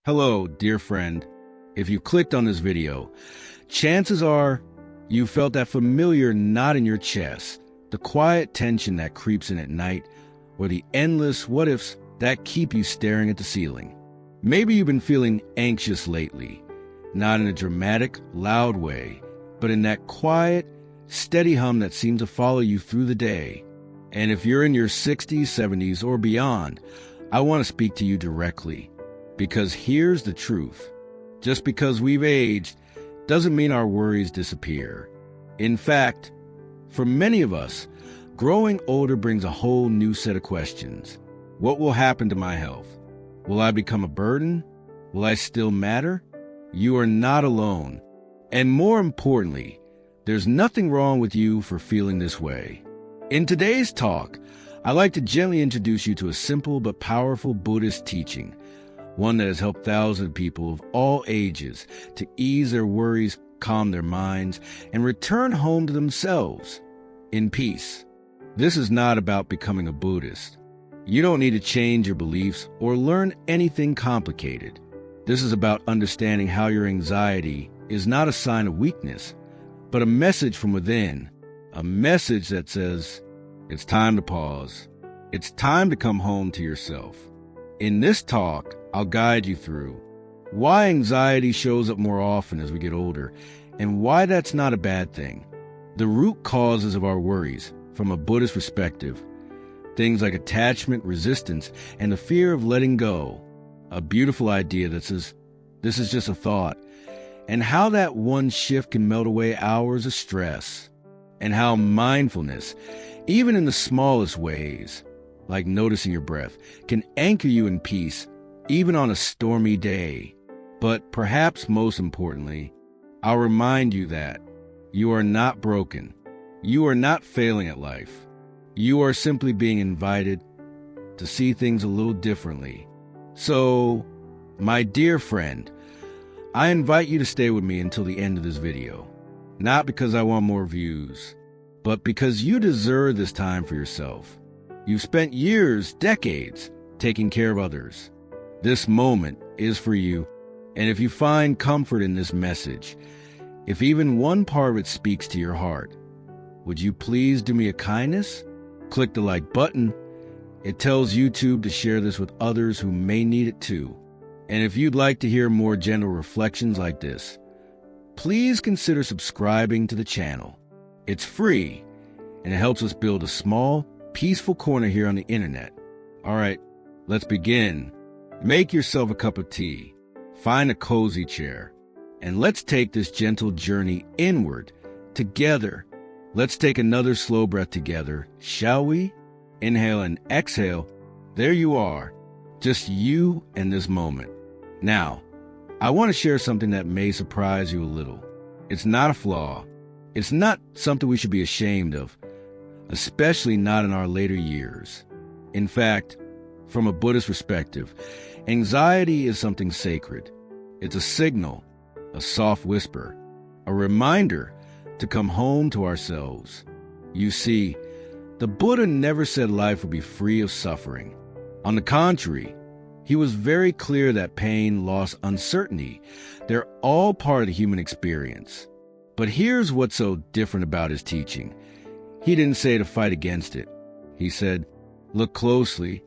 Hello, dear friend. If you clicked on this video, chances are you felt that familiar knot in your chest, the quiet tension that creeps in at night, or the endless what-ifs that keep you staring at the ceiling. Maybe you've been feeling anxious lately, not in a dramatic, loud way, but in that quiet, steady hum that seems to follow you through the day. And if you're in your 60s, 70s, or beyond, I want to speak to you directly. Because here's the truth. Just because we've aged doesn't mean our worries disappear. In fact, for many of us, growing older brings a whole new set of questions. What will happen to my health? Will I become a burden? Will I still matter? You are not alone. And more importantly, there's nothing wrong with you for feeling this way. In today's talk, I'd like to gently introduce you to a simple but powerful Buddhist teaching, one that has helped thousands of people of all ages to ease their worries, calm their minds, and return home to themselves in peace. This is not about becoming a Buddhist. You don't need to change your beliefs or learn anything complicated. This is about understanding how your anxiety is not a sign of weakness, but a message from within, a message that says, it's time to pause. It's time to come home to yourself. In this talk, I'll guide you through why anxiety shows up more often as we get older and why that's not a bad thing. The root causes of our worries from a Buddhist perspective, things like attachment, resistance, and the fear of letting go, a beautiful idea that says, this is just a thought, and how that one shift can melt away hours of stress, and how mindfulness, even in the smallest ways, like noticing your breath, can anchor you in peace even on a stormy day. But perhaps most importantly, I'll remind you that you are not broken. You are not failing at life. You are simply being invited to see things a little differently. So, my dear friend, I invite you to stay with me until the end of this video. Not because I want more views, but because you deserve this time for yourself. You've spent years, decades, taking care of others. This moment is for you, and if you find comfort in this message, if even one part of it speaks to your heart, would you please do me a kindness? Click the like button. It tells YouTube to share this with others who may need it too. And if you'd like to hear more gentle reflections like this, please consider subscribing to the channel. It's free, and it helps us build a small, peaceful corner here on the internet. All right, let's begin. Make yourself a cup of tea, find a cozy chair, and let's take this gentle journey inward together. Let's take another slow breath together, shall we? Inhale and exhale. There you are, just you and this moment. Now, I want to share something that may surprise you a little. It's not a flaw. It's not something we should be ashamed of, especially not in our later years. In fact, from a Buddhist perspective, anxiety is something sacred. It's a signal, a soft whisper, a reminder to come home to ourselves. You see, the Buddha never said life would be free of suffering. On the contrary, he was very clear that pain, loss, uncertainty, they're all part of the human experience. But here's what's so different about his teaching. He didn't say to fight against it. He said, look closely,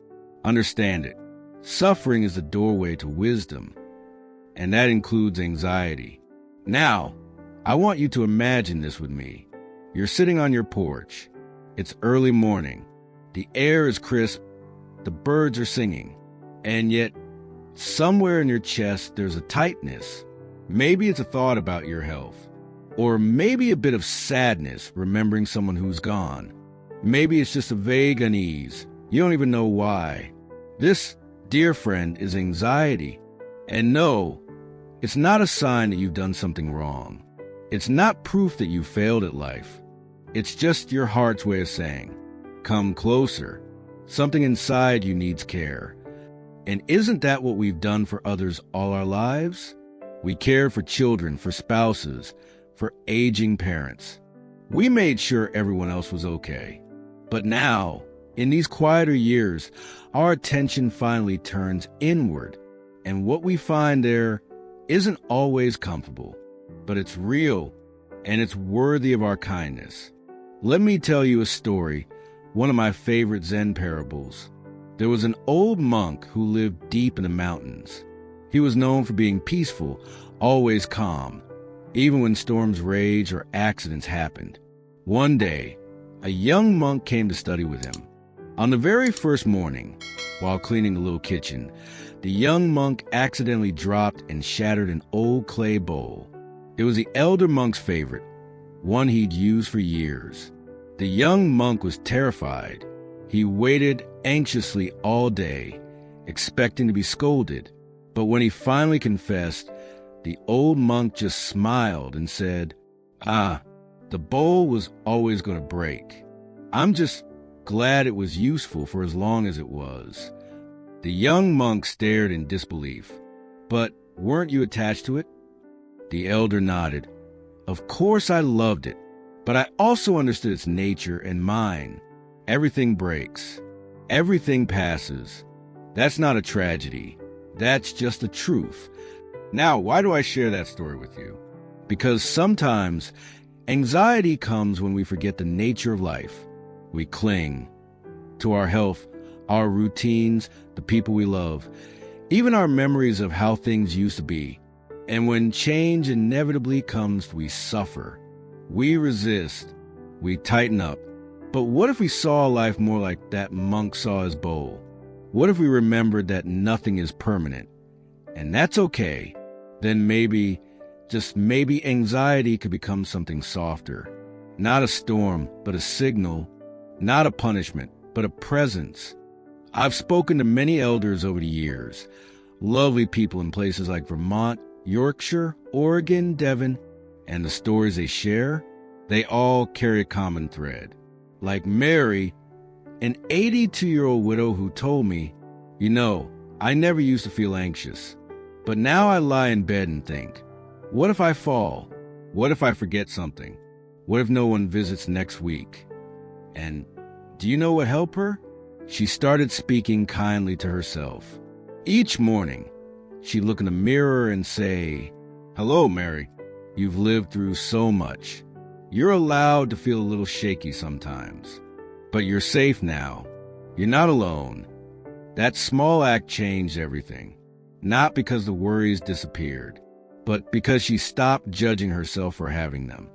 understand it. Suffering is the doorway to wisdom, and that includes anxiety. Now, I want you to imagine this with me. You're sitting on your porch. It's early morning. The air is crisp. The birds are singing. And yet, somewhere in your chest, there's a tightness. Maybe it's a thought about your health. Or maybe a bit of sadness remembering someone who's gone. Maybe it's just a vague unease. You don't even know why. This, dear friend, is anxiety. And no, it's not a sign that you've done something wrong. It's not proof that you failed at life. It's just your heart's way of saying, come closer. Something inside you needs care. And isn't that what we've done for others all our lives? We cared for children, for spouses, for aging parents. We made sure everyone else was okay. But now, in these quieter years, our attention finally turns inward, And what we find there isn't always comfortable, but it's real and it's worthy of our kindness. Let me tell you a story, one of my favorite Zen parables. There was an old monk who lived deep in the mountains. He was known for being peaceful, always calm, even when storms raged or accidents happened. One day, a young monk came to study with him. On the very first morning, while cleaning the little kitchen, the young monk accidentally dropped and shattered an old clay bowl. It was the elder monk's favorite, one he'd used for years. The young monk was terrified. He waited anxiously all day, expecting to be scolded. But when he finally confessed, the old monk just smiled and said, the bowl was always going to break. I'm just glad it was useful for as long as it was." The young monk stared in disbelief. "But weren't you attached to it?" The elder nodded. "Of course I loved it, but I also understood its nature and mine. Everything breaks. Everything passes. That's not a tragedy. That's just the truth." Now, why do I share that story with you? Because sometimes anxiety comes when we forget the nature of life. We cling to our health, our routines, the people we love, even our memories of how things used to be. And when change inevitably comes, we suffer. We resist. We tighten up. But what if we saw life more like that monk saw his bowl? What if we remembered that nothing is permanent? And that's okay. Then maybe, just maybe, anxiety could become something softer. Not a storm, but a signal. Not a punishment, but a presence. I've spoken to many elders over the years. Lovely people in places like Vermont, Yorkshire, Oregon, Devon. And the stories they share, they all carry a common thread. Like Mary, an 82-year-old widow who told me, I never used to feel anxious. But now I lie in bed and think, what if I fall? What if I forget something? What if no one visits next week? And do you know what helped her? She started speaking kindly to herself. Each morning, she'd look in the mirror and say, "Hello, Mary. You've lived through so much. You're allowed to feel a little shaky sometimes. But you're safe now. You're not alone." That small act changed everything. Not because the worries disappeared, but because she stopped judging herself for having them.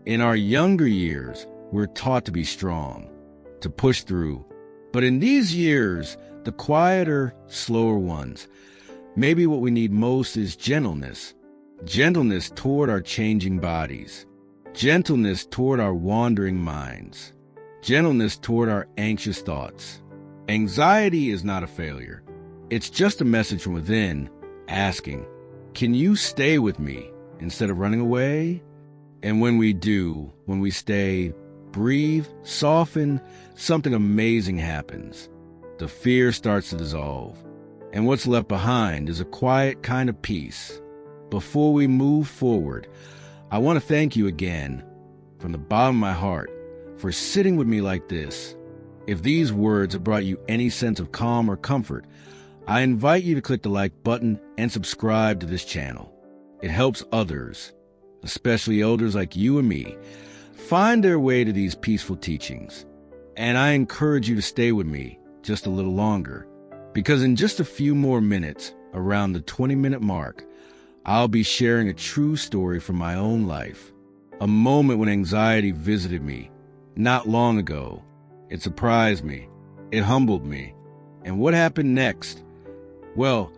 In our younger years, we're taught to be strong, to push through. But in these years, the quieter, slower ones, maybe what we need most is gentleness. Gentleness toward our changing bodies. Gentleness toward our wandering minds. Gentleness toward our anxious thoughts. Anxiety is not a failure. It's just a message from within asking, "Can you stay with me instead of running away?" And when we do, when we stay, breathe, soften, something amazing happens. The fear starts to dissolve. And what's left behind is a quiet kind of peace. Before we move forward, I want to thank you again, from the bottom of my heart, for sitting with me like this. If these words have brought you any sense of calm or comfort, I invite you to click the like button and subscribe to this channel. It helps others, especially elders like you and me, find their way to these peaceful teachings. And I encourage you to stay with me just a little longer, because in just a few more minutes, around the 20-minute mark, I'll be sharing a true story from my own life. A moment when anxiety visited me, not long ago. It surprised me. It humbled me. And what happened next? Well,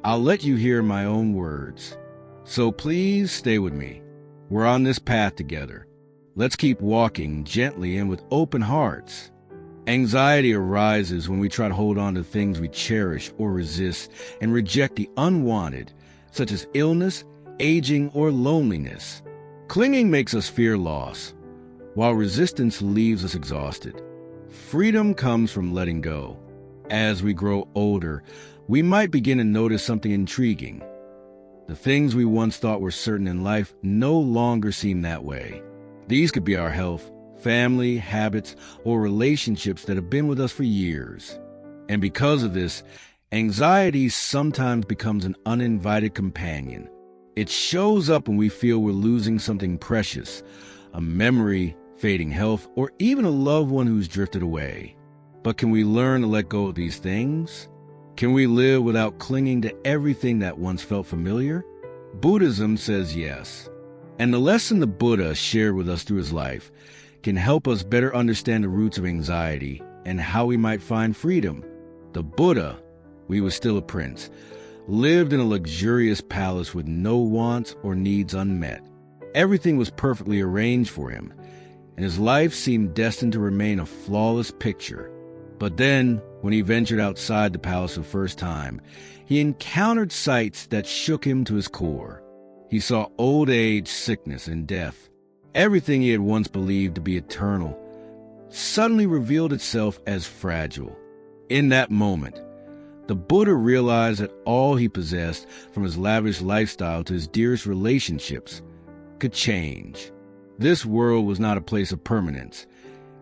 I'll let you hear my own words. So please stay with me. We're on this path together. Let's keep walking gently and with open hearts. Anxiety arises when we try to hold on to things we cherish or resist and reject the unwanted, such as illness, aging, or loneliness. Clinging makes us fear loss, while resistance leaves us exhausted. Freedom comes from letting go. As we grow older, we might begin to notice something intriguing. The things we once thought were certain in life no longer seem that way. These could be our health, family, habits, or relationships that have been with us for years. And because of this, Anxiety sometimes becomes an uninvited companion. It shows up when we feel we're losing something precious, a memory, fading health, or even a loved one who's drifted away. But can we learn to let go of these things? Can we live without clinging to everything that once felt familiar? Buddhism says yes. And the lesson the Buddha shared with us through his life can help us better understand the roots of anxiety and how we might find freedom. The Buddha, he was still a prince, lived in a luxurious palace with no wants or needs unmet. Everything was perfectly arranged for him, and his life seemed destined to remain a flawless picture. But then, when he ventured outside the palace the first time, he encountered sights that shook him to his core. He saw old age, sickness, and death. Everything he had once believed to be eternal suddenly revealed itself as fragile. In that moment, the Buddha realized that all he possessed, from his lavish lifestyle to his dearest relationships, could change. This world was not a place of permanence,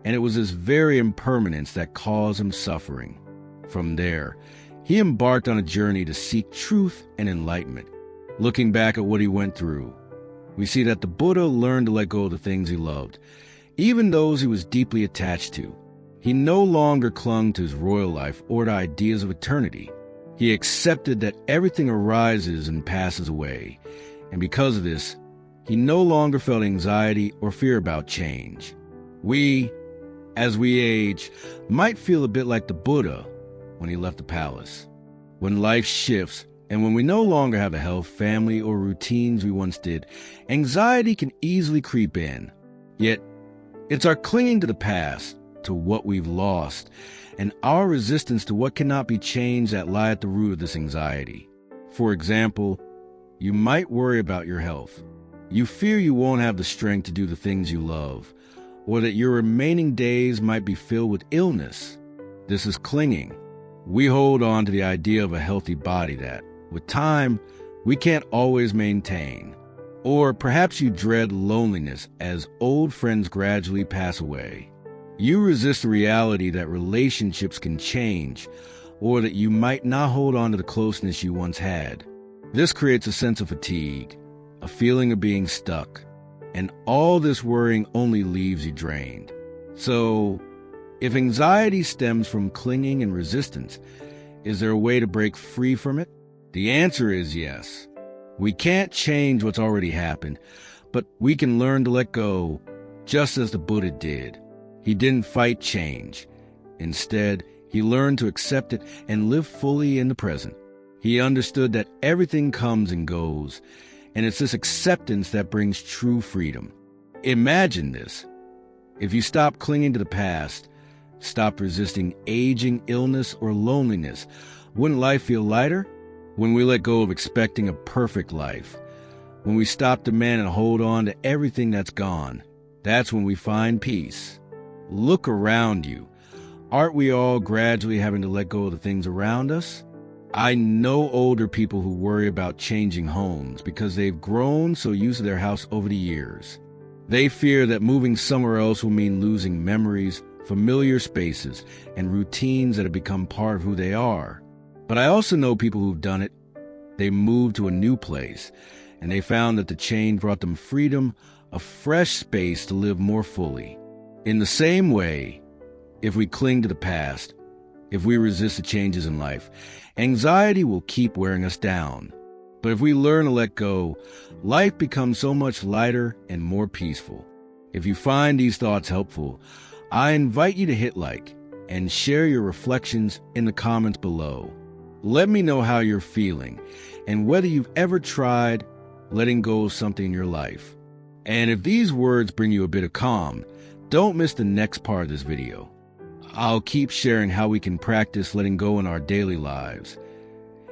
and it was this very impermanence that caused him suffering. From there, he embarked on a journey to seek truth and enlightenment. Looking back at what he went through, we see that the Buddha learned to let go of the things he loved, even those he was deeply attached to. He no longer clung to his royal life or to ideas of eternity. He accepted that everything arises and passes away, and because of this, he no longer felt anxiety or fear about change. We, as we age, might feel a bit like the Buddha when he left the palace. When life shifts, and when we no longer have the health, family, or routines we once did, anxiety can easily creep in. Yet, it's our clinging to the past, to what we've lost, and our resistance to what cannot be changed that lie at the root of this anxiety. For example, you might worry about your health. You fear you won't have the strength to do the things you love, or that your remaining days might be filled with illness. This is clinging. We hold on to the idea of a healthy body that, with time, we can't always maintain. Or perhaps you dread loneliness as old friends gradually pass away. You resist the reality that relationships can change, or that you might not hold on to the closeness you once had. This creates a sense of fatigue, a feeling of being stuck, and all this worrying only leaves you drained. So, if anxiety stems from clinging and resistance, is there a way to break free from it? The answer is yes. We can't change what's already happened, but we can learn to let go, just as the Buddha did. He didn't fight change. Instead, he learned to accept it and live fully in the present. He understood that everything comes and goes, and it's this acceptance that brings true freedom. Imagine this. If you stopped clinging to the past, stopped resisting aging, illness, or loneliness, wouldn't life feel lighter? When we let go of expecting a perfect life, when we stop demanding and hold on to everything that's gone, that's when we find peace. Look around you. Aren't we all gradually having to let go of the things around us? I know older people who worry about changing homes because they've grown so used to their house over the years. They fear that moving somewhere else will mean losing memories, familiar spaces, and routines that have become part of who they are. But I also know people who've done it. They moved to a new place, and they found that the change brought them freedom, a fresh space to live more fully. In the same way, if we cling to the past, if we resist the changes in life, anxiety will keep wearing us down. But if we learn to let go, life becomes so much lighter and more peaceful. If you find these thoughts helpful, I invite you to hit like and share your reflections in the comments below. Let me know how you're feeling and whether you've ever tried letting go of something in your life. And if these words bring you a bit of calm, don't miss the next part of this video. I'll keep sharing how we can practice letting go in our daily lives.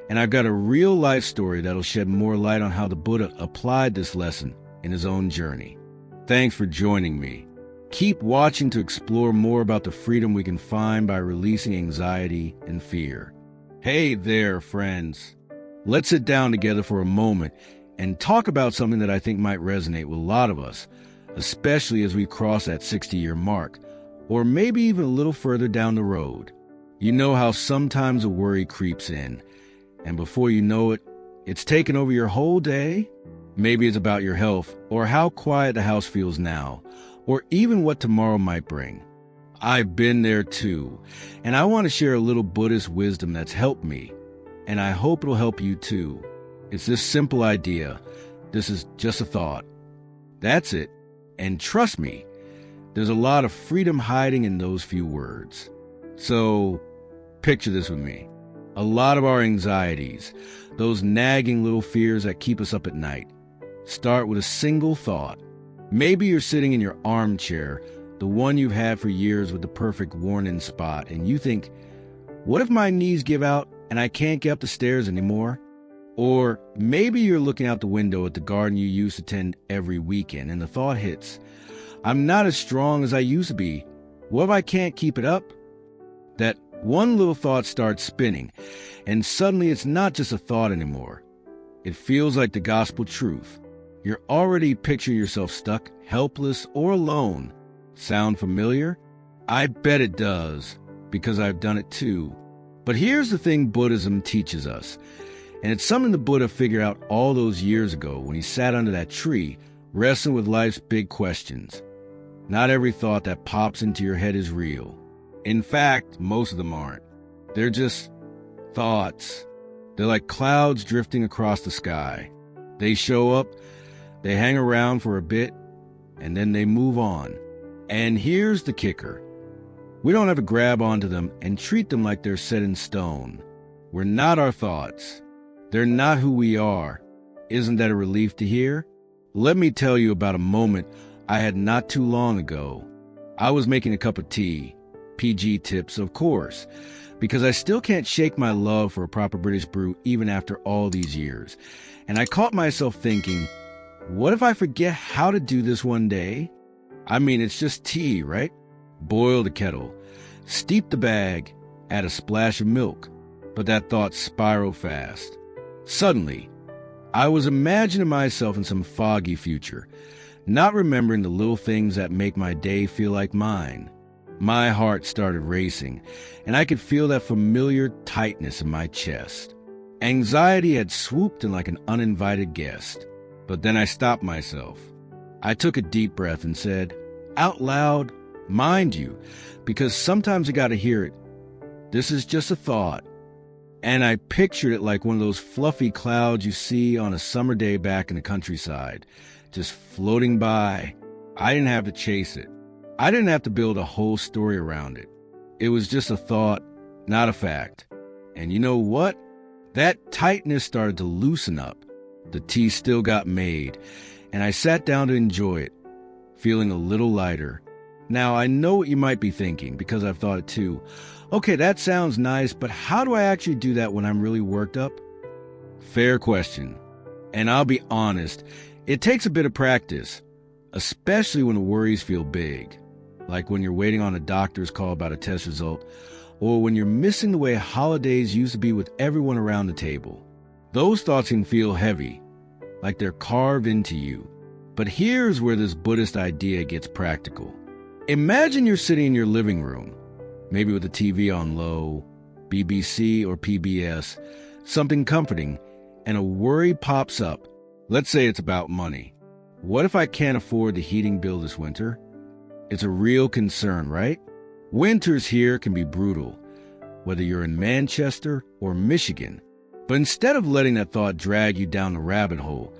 And I've got a real life story that'll shed more light on how the Buddha applied this lesson in his own journey. Thanks for joining me. Keep watching to explore more about the freedom we can find by releasing anxiety and fear. Hey there, friends. Let's sit down together for a moment and talk about something that I think might resonate with a lot of us, especially as we cross that 60-year mark, or maybe even a little further down the road. You know how sometimes a worry creeps in, and before you know it, it's taken over your whole day? Maybe it's about your health, or how quiet the house feels now, or even what tomorrow might bring. I've been there too, and I want to share a little Buddhist wisdom that's helped me, and I hope it'll help you too. It's this simple idea. This is just a thought. That's it. And trust me, there's a lot of freedom hiding in those few words. So, picture this with me. A lot of our anxieties, those nagging little fears that keep us up at night, start with a single thought. Maybe you're sitting in your armchair, the one you've had for years with the perfect worn-in spot, and you think, what if my knees give out and I can't get up the stairs anymore? Or maybe you're looking out the window at the garden you used to tend every weekend, and the thought hits, I'm not as strong as I used to be. What if I can't keep it up? That one little thought starts spinning, and suddenly it's not just a thought anymore. It feels like the gospel truth. You're already picturing yourself stuck, helpless, or alone. Sound familiar? I bet it does, because I've done it too. But here's the thing Buddhism teaches us, and it's something the Buddha figured out all those years ago when he sat under that tree, wrestling with life's big questions. Not every thought that pops into your head is real. In fact, most of them aren't. They're just thoughts. They're like clouds drifting across the sky. They show up, they hang around for a bit, and then they move on. And here's the kicker. We don't have to grab onto them and treat them like they're set in stone. We're not our thoughts. They're not who we are. Isn't that a relief to hear? Let me tell you about a moment I had not too long ago. I was making a cup of tea. PG tips, of course, because I still can't shake my love for a proper British brew even after all these years. And I caught myself thinking, what if I forget how to do this one day? I mean, it's just tea, right? Boil the kettle, steep the bag, add a splash of milk. But that thought spiraled fast. Suddenly, I was imagining myself in some foggy future, not remembering the little things that make my day feel like mine. My heart started racing, and I could feel that familiar tightness in my chest. Anxiety had swooped in like an uninvited guest. But then I stopped myself. I took a deep breath and said, out loud, mind you, because sometimes you gotta hear it, this is just a thought. And I pictured it like one of those fluffy clouds you see on a summer day back in the countryside, just floating by. I didn't have to chase it. I didn't have to build a whole story around it. It was just a thought, not a fact. And you know what? That tightness started to loosen up. The tea still got made, and I sat down to enjoy it, feeling a little lighter. Now, I know what you might be thinking, because I've thought it too. Okay, that sounds nice, but how do I actually do that when I'm really worked up? Fair question. And I'll be honest, it takes a bit of practice, especially when the worries feel big. Like when you're waiting on a doctor's call about a test result, or when you're missing the way holidays used to be with everyone around the table. Those thoughts can feel heavy, like they're carved into you. But here's where this Buddhist idea gets practical. Imagine you're sitting in your living room, maybe with the TV on low, BBC or PBS, something comforting, and a worry pops up. Let's say it's about money. What if I can't afford the heating bill this winter? It's a real concern, right? Winters here can be brutal, whether you're in Manchester or Michigan. But instead of letting that thought drag you down the rabbit hole,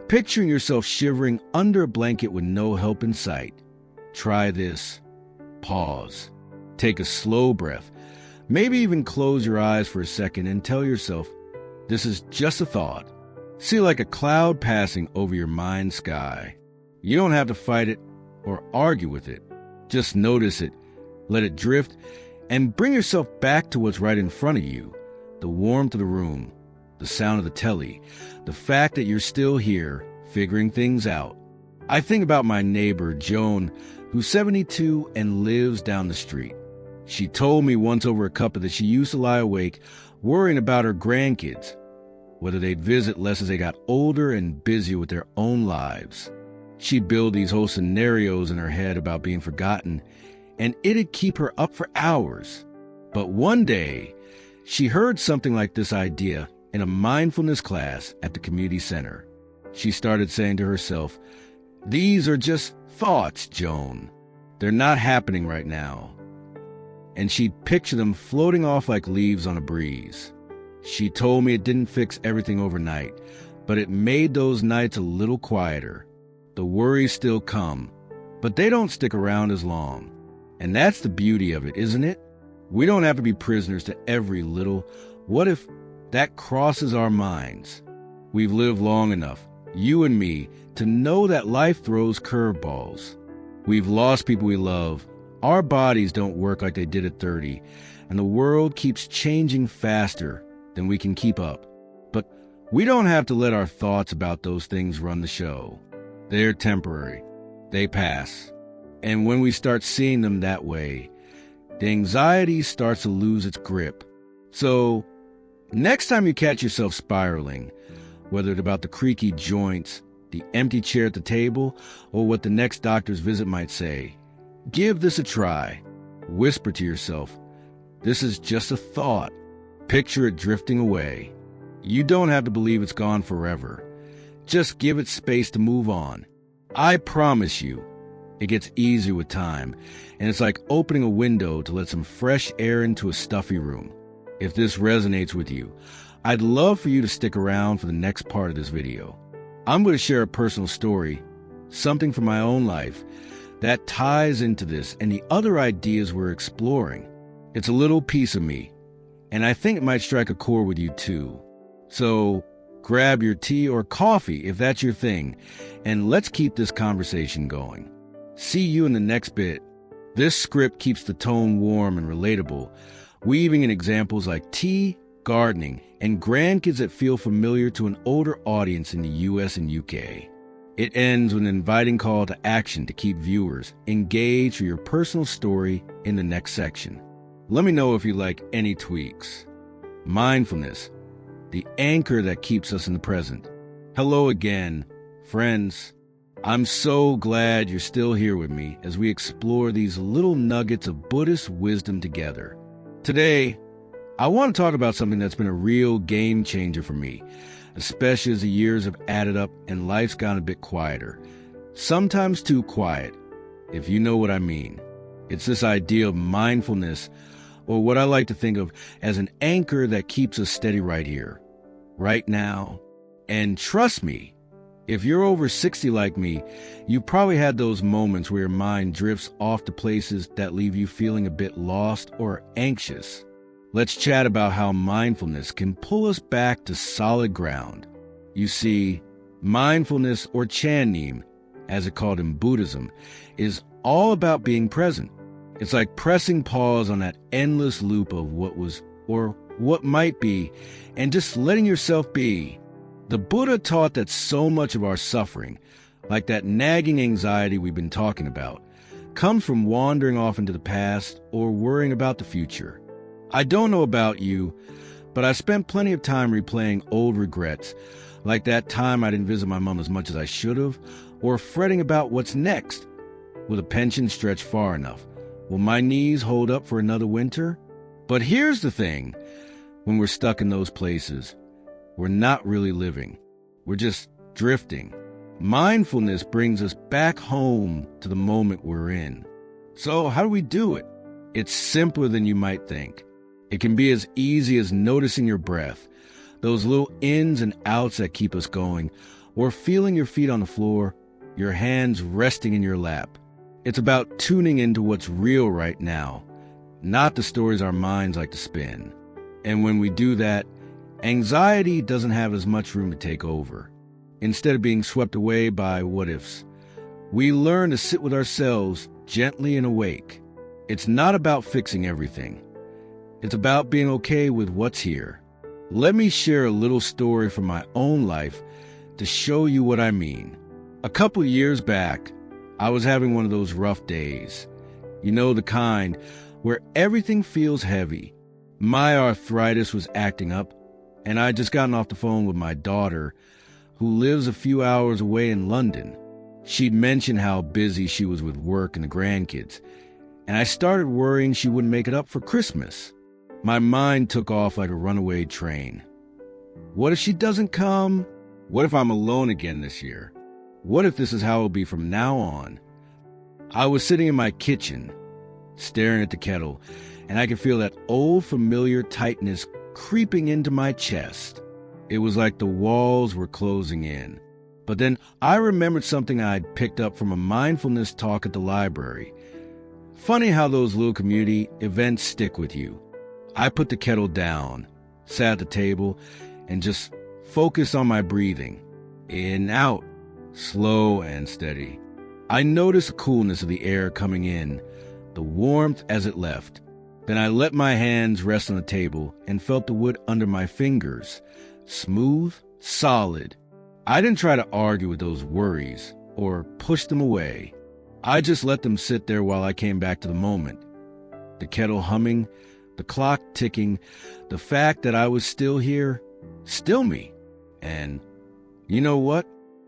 picturing yourself shivering under a blanket with no help in sight, try this. Pause. Take a slow breath. Maybe even close your eyes for a second and tell yourself, this is just a thought. See like a cloud passing over your mind's sky. You don't have to fight it or argue with it. Just notice it, let it drift, and bring yourself back to what's right in front of you. The warmth of the room, the sound of the telly, the fact that you're still here, figuring things out. I think about my neighbor, Joan, who's 72 and lives down the street. She told me once over a cuppa that she used to lie awake worrying about her grandkids, whether they'd visit less as they got older and busier with their own lives. She'd build these whole scenarios in her head about being forgotten, and it'd keep her up for hours. But one day, she heard something like this idea in a mindfulness class at the community center. She started saying to herself, "These are just thoughts, Joan. They're not happening right now." And she'd picture them floating off like leaves on a breeze. She told me it didn't fix everything overnight, but it made those nights a little quieter. The worries still come, but they don't stick around as long. And that's the beauty of it, isn't it? We don't have to be prisoners to every little what if that crosses our minds. We've lived long enough, you and me, to know that life throws curveballs. We've lost people we love. Our bodies don't work like they did at 30, and the world keeps changing faster than we can keep up. But we don't have to let our thoughts about those things run the show. They're temporary. They pass. And when we start seeing them that way, the anxiety starts to lose its grip. So, next time you catch yourself spiraling, whether it's about the creaky joints, the empty chair at the table, or what the next doctor's visit might say, give this a try. Whisper to yourself, "This is just a thought." Picture it drifting away. You don't have to believe it's gone forever. Just give it space to move on. I promise you, it gets easier with time, and it's like opening a window to let some fresh air into a stuffy room. If this resonates with you, I'd love for you to stick around for the next part of this video. I'm going to share a personal story, something from my own life, that ties into this and the other ideas we're exploring. It's a little piece of me, and I think it might strike a chord with you too. So grab your tea or coffee if that's your thing, and let's keep this conversation going. See you in the next bit. This script keeps the tone warm and relatable, weaving in examples like tea, gardening, and grandkids that feel familiar to an older audience in the US and UK. It ends with an inviting call to action to keep viewers engaged with your personal story in the next section. Let me know if you like any tweaks. Mindfulness, the anchor that keeps us in the present. Hello again, friends. I'm so glad you're still here with me as we explore these little nuggets of Buddhist wisdom together. Today, I want to talk about something that's been a real game changer for me, especially as the years have added up and life's gone a bit quieter. Sometimes too quiet, if you know what I mean. It's this idea of mindfulness, or what I like to think of as an anchor that keeps us steady right here, right now. And trust me, if you're over 60 like me, you probably had those moments where your mind drifts off to places that leave you feeling a bit lost or anxious. Let's chat about how mindfulness can pull us back to solid ground. You see, mindfulness, or Channeem, as it's called in Buddhism, is all about being present. It's like pressing pause on that endless loop of what was or what might be, and just letting yourself be. The Buddha taught that so much of our suffering, like that nagging anxiety we've been talking about, comes from wandering off into the past or worrying about the future. I don't know about you, but I spent plenty of time replaying old regrets, like that time I didn't visit my mom as much as I should have, or fretting about what's next. Will the pension stretch far enough? Will my knees hold up for another winter? But here's the thing. When we're stuck in those places, we're not really living. We're just drifting. Mindfulness brings us back home to the moment we're in. So how do we do it? It's simpler than you might think. It can be as easy as noticing your breath, those little ins and outs that keep us going, or feeling your feet on the floor, your hands resting in your lap. It's about tuning into what's real right now, not the stories our minds like to spin. And when we do that, anxiety doesn't have as much room to take over. Instead of being swept away by what-ifs, we learn to sit with ourselves gently and awake. It's not about fixing everything. It's about being okay with what's here. Let me share a little story from my own life to show you what I mean. A couple years back, I was having one of those rough days. You know, the kind where everything feels heavy. My arthritis was acting up, and I'd just gotten off the phone with my daughter, who lives a few hours away in London. She'd mentioned how busy she was with work and the grandkids, and I started worrying she wouldn't make it up for Christmas. My mind took off like a runaway train. What if she doesn't come? What if I'm alone again this year? What if this is how it'll be from now on? I was sitting in my kitchen, staring at the kettle, and I could feel that old familiar tightness creeping into my chest. It was like the walls were closing in. But then I remembered something I'd picked up from a mindfulness talk at the library. Funny how those little community events stick with you. I put the kettle down, sat at the table, and just focused on my breathing. In, out, slow and steady. I noticed the coolness of the air coming in, the warmth as it left. Then I let my hands rest on the table and felt the wood under my fingers. Smooth, solid. I didn't try to argue with those worries or push them away. I just let them sit there while I came back to the moment. The kettle humming, the clock ticking, the fact that I was still here, still me. And you know what?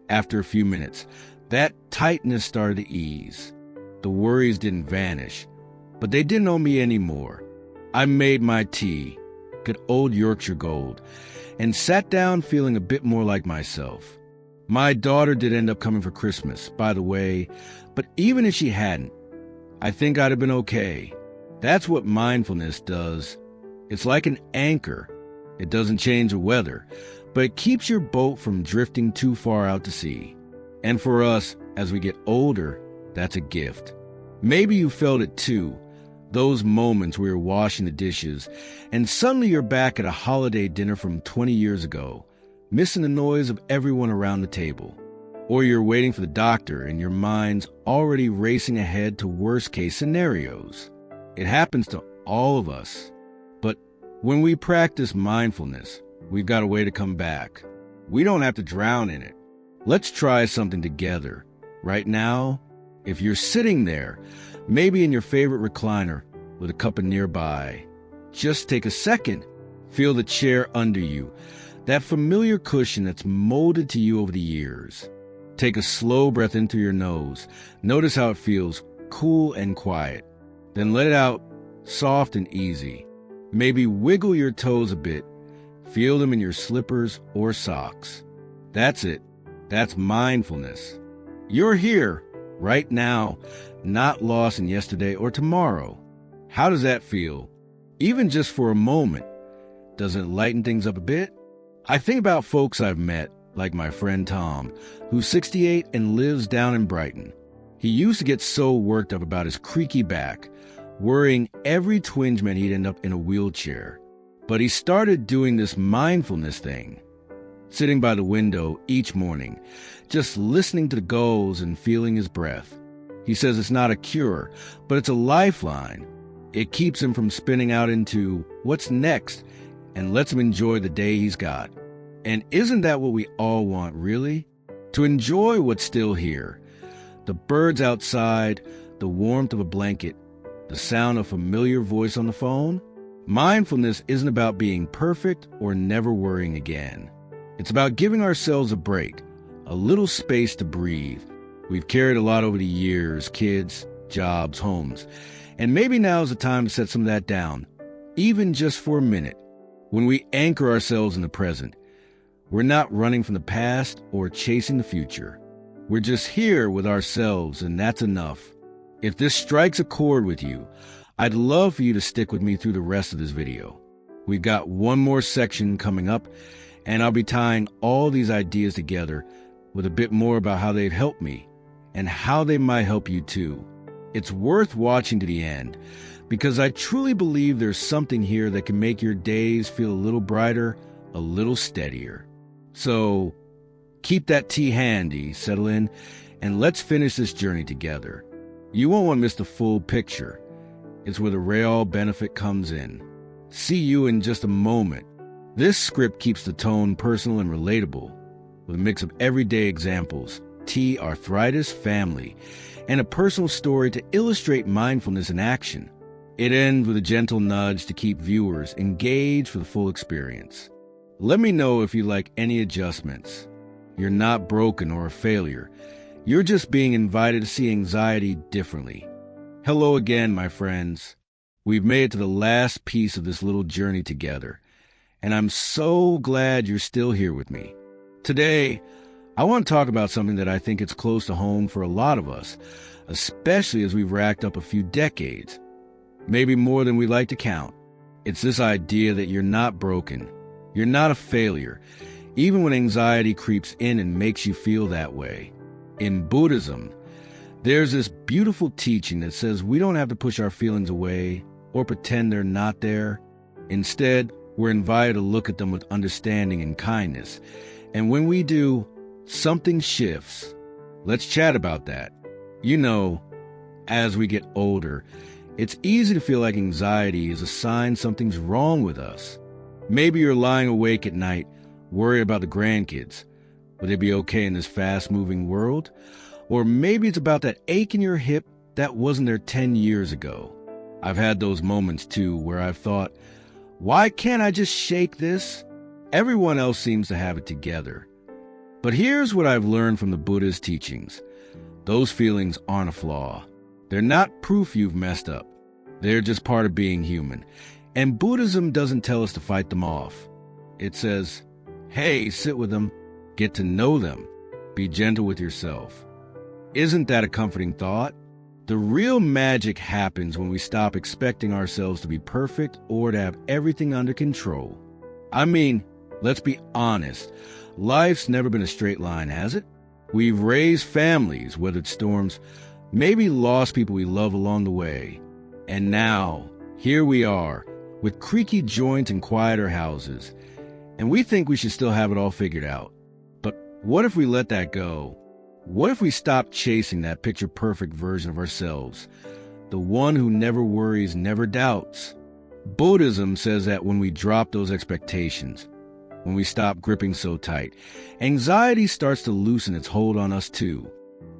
After a few minutes, that tightness started to ease. The worries didn't vanish, but they didn't owe me anymore. I made my tea, good old Yorkshire Gold, and sat down feeling a bit more like myself. My daughter did end up coming for Christmas, by the way, but even if she hadn't, I think I'd have been okay. That's what mindfulness does. It's like an anchor. It doesn't change the weather, but it keeps your boat from drifting too far out to sea. And for us, as we get older, that's a gift. Maybe you felt it too. Those moments where you're washing the dishes, and suddenly you're back at a holiday dinner from 20 years ago, missing the noise of everyone around the table. Or you're waiting for the doctor and your mind's already racing ahead to worst-case scenarios. It happens to all of us. But when we practice mindfulness, we've got a way to come back. We don't have to drown in it. Let's try something together. Right now, if you're sitting there, maybe in your favorite recliner with a cup of nearby, just take a second. Feel the chair under you, that familiar cushion that's molded to you over the years. Take a slow breath in through your nose. Notice how it feels, cool and quiet. Then let it out, soft and easy. Maybe wiggle your toes a bit. Feel them in your slippers or socks. That's it. That's mindfulness. You're here, right now, not lost in yesterday or tomorrow. How does that feel? Even just for a moment. Doesn't it lighten things up a bit? I think about folks I've met, like my friend Tom, who's 68 and lives down in Brighton. He used to get so worked up about his creaky back, worrying every twinge meant he'd end up in a wheelchair. But he started doing this mindfulness thing, sitting by the window each morning, just listening to the gulls and feeling his breath. He says it's not a cure, but it's a lifeline. It keeps him from spinning out into what's next and lets him enjoy the day he's got. And isn't that what we all want, really? To enjoy what's still here. The birds outside, the warmth of a blanket, the sound of a familiar voice on the phone. Mindfulness isn't about being perfect or never worrying again. It's about giving ourselves a break, a little space to breathe. We've carried a lot over the years, kids, jobs, homes. And maybe now's the time to set some of that down, even just for a minute. When we anchor ourselves in the present, we're not running from the past or chasing the future. We're just here with ourselves, and that's enough. If this strikes a chord with you, I'd love for you to stick with me through the rest of this video. We've got one more section coming up, and I'll be tying all these ideas together with a bit more about how they've helped me and how they might help you too. It's worth watching to the end because I truly believe there's something here that can make your days feel a little brighter, a little steadier. So keep that tea handy, settle in, and let's finish this journey together. You won't want to miss the full picture. It's where the real benefit comes in. See you in just a moment. This script keeps the tone personal and relatable, with a mix of everyday examples, tea, arthritis, family, and a personal story to illustrate mindfulness in action. It ends with a gentle nudge to keep viewers engaged for the full experience. Let me know if you like any adjustments. You're not broken or a failure. You're just being invited to see anxiety differently. Hello again, my friends. We've made it to the last piece of this little journey together, and I'm so glad you're still here with me. Today, I want to talk about something that I think it's close to home for a lot of us, especially as we've racked up a few decades, maybe more than we like to count. It's this idea that you're not broken, you're not a failure, even when anxiety creeps in and makes you feel that way. In Buddhism, there's this beautiful teaching that says we don't have to push our feelings away or pretend they're not there. Instead, we're invited to look at them with understanding and kindness. And when we do, something shifts. Let's chat about that. You know, as we get older, it's easy to feel like anxiety is a sign something's wrong with us. Maybe you're lying awake at night, worried about the grandkids. Will they be okay in this fast-moving world? Or maybe it's about that ache in your hip that wasn't there 10 years ago. I've had those moments, too, where I've thought, why can't I just shake this? Everyone else seems to have it together. But here's what I've learned from the Buddhist teachings. Those feelings aren't a flaw. They're not proof you've messed up. They're just part of being human. And Buddhism doesn't tell us to fight them off. It says, hey, sit with them, get to know them, be gentle with yourself. Isn't that a comforting thought? The real magic happens when we stop expecting ourselves to be perfect or to have everything under control. I mean, let's be honest. Life's never been a straight line, has it? We've raised families, weathered storms, maybe lost people we love along the way. And now, here we are, with creaky joints and quieter houses. And we think we should still have it all figured out. But what if we let that go? What if we stop chasing that picture-perfect version of ourselves, the one who never worries, never doubts? Buddhism says that when we drop those expectations, when we stop gripping so tight, anxiety starts to loosen its hold on us too.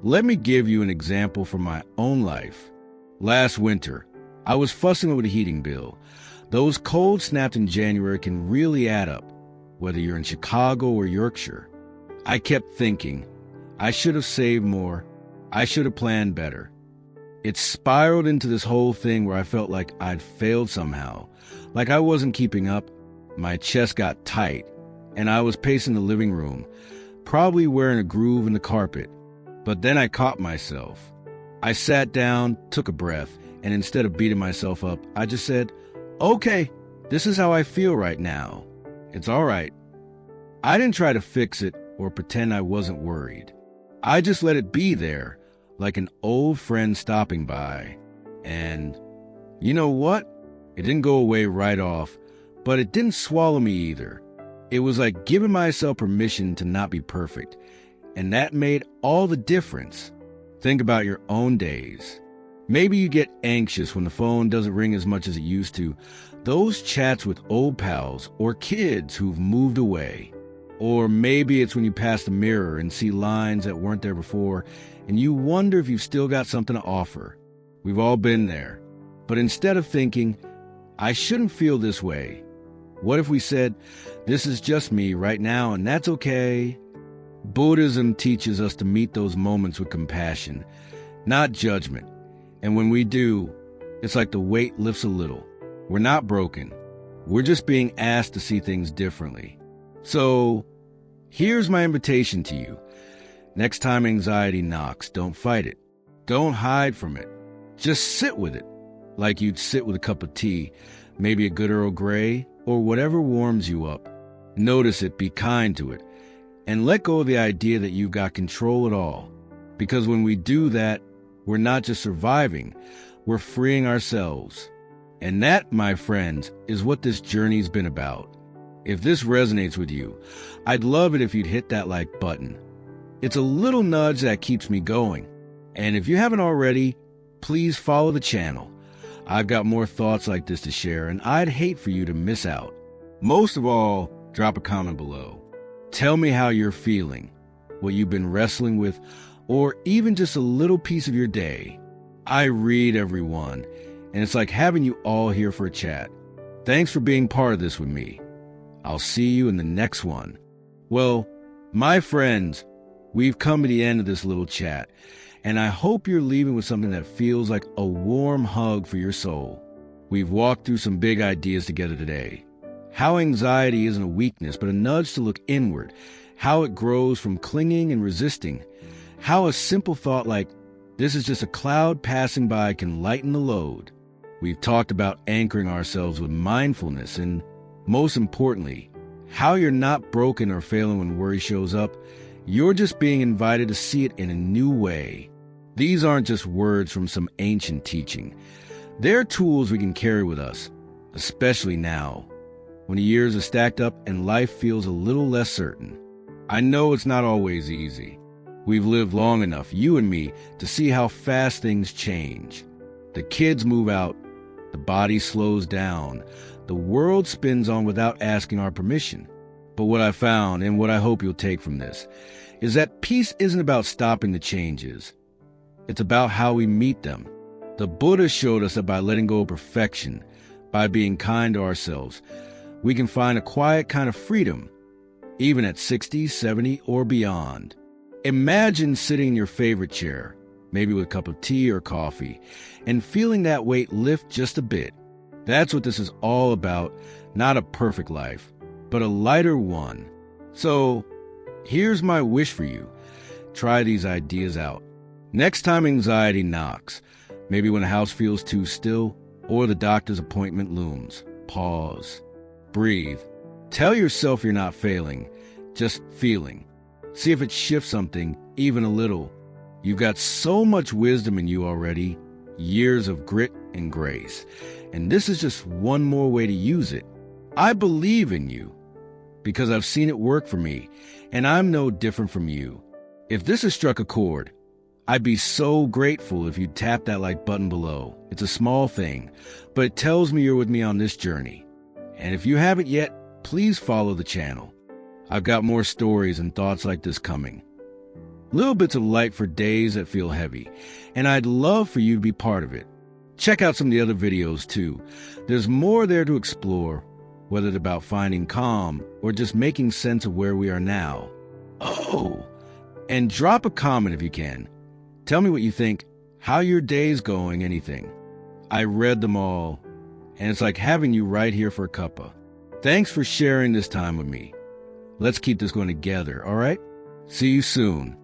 Let me give you an example from my own life. Last winter, I was fussing over the heating bill. Those cold snaps in January can really add up, whether you're in Chicago or Yorkshire. I kept thinking, I should have saved more. I should have planned better. It spiraled into this whole thing where I felt like I'd failed somehow, like I wasn't keeping up. My chest got tight, and I was pacing the living room, probably wearing a groove in the carpet. But then I caught myself. I sat down, took a breath, and instead of beating myself up, I just said, okay, this is how I feel right now. It's all right. I didn't try to fix it or pretend I wasn't worried. I just let it be there, like an old friend stopping by. And you know what? It didn't go away right off, but it didn't swallow me either. It was like giving myself permission to not be perfect, and that made all the difference. Think about your own days. Maybe you get anxious when the phone doesn't ring as much as it used to. Those chats with old pals or kids who've moved away. Or maybe it's when you pass the mirror and see lines that weren't there before, and you wonder if you've still got something to offer. We've all been there. But instead of thinking, I shouldn't feel this way, what if we said, this is just me right now and that's okay? Buddhism teaches us to meet those moments with compassion, not judgment. And when we do, it's like the weight lifts a little. We're not broken. We're just being asked to see things differently. So, here's my invitation to you. Next time anxiety knocks, don't fight it. Don't hide from it. Just sit with it, like you'd sit with a cup of tea, maybe a good Earl Grey, or whatever warms you up. Notice it, be kind to it, and let go of the idea that you've got control at all. Because when we do that, we're not just surviving, we're freeing ourselves. And that, my friends, is what this journey's been about. If this resonates with you, I'd love it if you'd hit that like button. It's a little nudge that keeps me going. And if you haven't already, please follow the channel. I've got more thoughts like this to share, and I'd hate for you to miss out. Most of all, drop a comment below. Tell me how you're feeling, what you've been wrestling with, or even just a little piece of your day. I read everyone, and it's like having you all here for a chat. Thanks for being part of this with me. I'll see you in the next one. Well, my friends, we've come to the end of this little chat, and I hope you're leaving with something that feels like a warm hug for your soul. We've walked through some big ideas together today. How anxiety isn't a weakness, but a nudge to look inward. How it grows from clinging and resisting. How a simple thought like, this is just a cloud passing by, can lighten the load. We've talked about anchoring ourselves with mindfulness, and most importantly, how you're not broken or failing when worry shows up. You're just being invited to see it in a new way. These aren't just words from some ancient teaching. They're tools we can carry with us, especially now, when the years are stacked up and life feels a little less certain. I know it's not always easy. We've lived long enough, you and me, to see how fast things change. The kids move out, the body slows down, the world spins on without asking our permission. But what I found, and what I hope you'll take from this, is that peace isn't about stopping the changes. It's about how we meet them. The Buddha showed us that by letting go of perfection, by being kind to ourselves, we can find a quiet kind of freedom, even at 60, 70, or beyond. Imagine sitting in your favorite chair, maybe with a cup of tea or coffee, and feeling that weight lift just a bit. That's what this is all about, not a perfect life, but a lighter one. So, here's my wish for you. Try these ideas out. Next time anxiety knocks, maybe when the house feels too still or the doctor's appointment looms, pause, breathe. Tell yourself you're not failing, just feeling. See if it shifts something, even a little. You've got so much wisdom in you already, years of grit and grace. And this is just one more way to use it. I believe in you because I've seen it work for me, and I'm no different from you. If this has struck a chord, I'd be so grateful if you'd tap that like button below. It's a small thing, but it tells me you're with me on this journey. And if you haven't yet, please follow the channel. I've got more stories and thoughts like this coming. Little bits of light for days that feel heavy, and I'd love for you to be part of it. Check out some of the other videos too. There's more there to explore, whether it's about finding calm or just making sense of where we are now. Oh, and drop a comment if you can. Tell me what you think, how your day's going, anything. I read them all, and it's like having you right here for a cuppa. Thanks for sharing this time with me. Let's keep this going together, all right? See you soon.